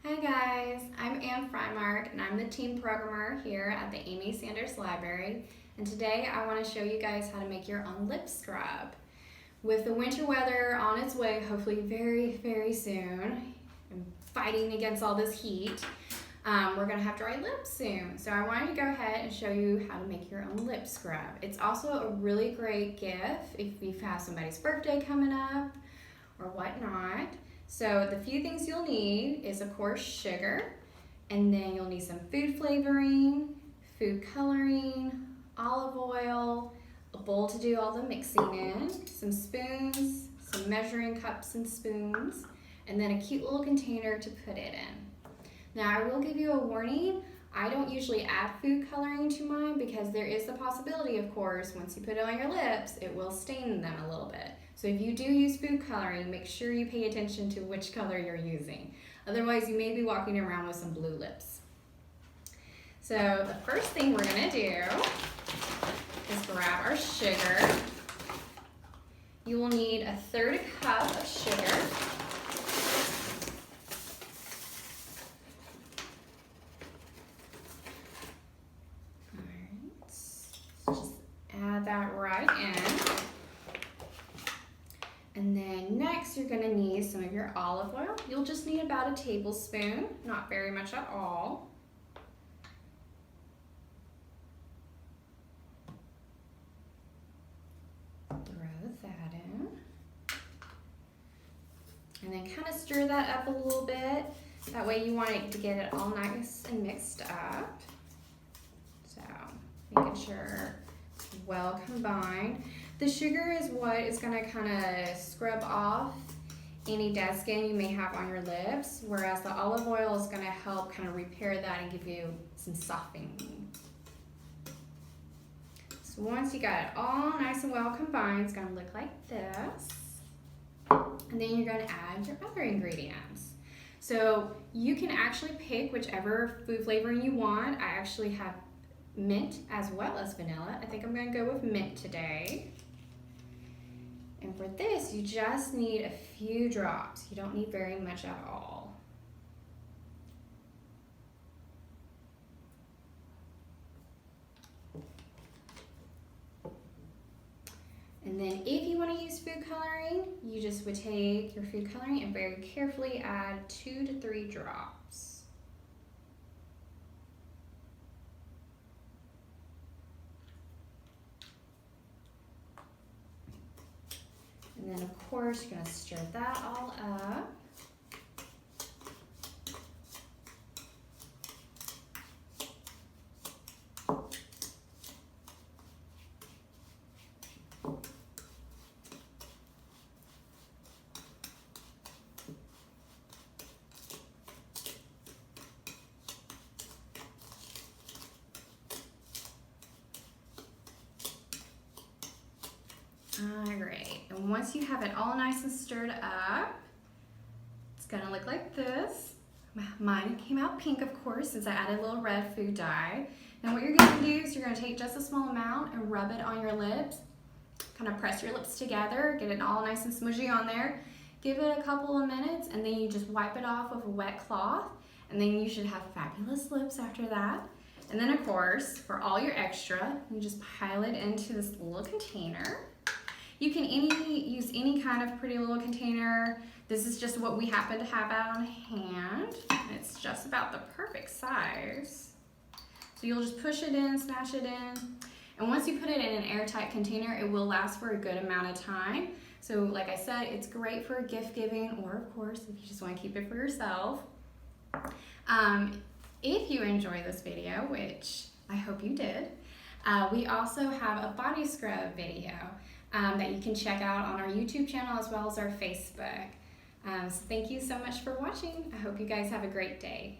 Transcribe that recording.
Hi guys, I'm Ann Freimark and I'm the team programmer here at the Amy Sanders Library, and today I want to show you guys how to make your own lip scrub. With the winter weather on its way, hopefully very soon, and fighting against all this heat, we're going to have dry lips soon. So I wanted to go ahead and show you how to make your own lip scrub. It's also a really great gift if you have somebody's birthday coming up or whatnot. So the few things you'll need is, of course, sugar, and then you'll need some food flavoring, food coloring, olive oil, a bowl to do all the mixing in, some spoons, some measuring cups and spoons, and then a cute little container to put it in. Now I will give you a warning. I don't usually add food coloring to mine because there is the possibility, of course, once you put it on your lips, it will stain them a little bit. So if you do use food coloring, make sure you pay attention to which color you're using. Otherwise, you may be walking around with some blue lips. So the first thing we're gonna do is grab our sugar. You will need 1/3 cup of sugar. Just add that right in. And then next you're gonna need some of your olive oil. You'll just need about a tablespoon, not very much at all. Throw that in. And then kind of stir that up a little bit. That way you want it to get it all nice and mixed up. So making sure it's well combined. The sugar is what is going to kind of scrub off any dead skin you may have on your lips, whereas the olive oil is going to help kind of repair that and give you some softening. So once you got it all nice and well combined, it's going to look like this. And then you're going to add your other ingredients. So you can actually pick whichever food flavoring you want. I actually have mint as well as vanilla. I think I'm going to go with mint today. And for this, you just need a few drops. You don't need very much at all. And then if you want to use food coloring, you just would take your food coloring and very carefully add 2 to 3 drops. And then of course, you're gonna stir that all up. Alright, and once you have it all nice and stirred up, it's gonna look like this. Mine came out pink, of course, since I added a little red food dye. Now what you're gonna do is you're gonna take just a small amount and rub it on your lips. Kind of press your lips together, get it all nice and smushy on there. Give it a couple of minutes, and then you just wipe it off with a wet cloth, and then you should have fabulous lips after that. And then of course, for all your extra, you just pile it into this little container. You can use any kind of pretty little container. This is just what we happen to have out on hand. It's just about the perfect size. So you'll just push it in, smash it in. And once you put it in an airtight container, it will last for a good amount of time. So like I said, it's great for gift giving, or of course, if you just want to keep it for yourself. If you enjoy this video, which I hope you did, we also have a body scrub video that you can check out on our YouTube channel as well as our Facebook. So thank you so much for watching. I hope you guys have a great day.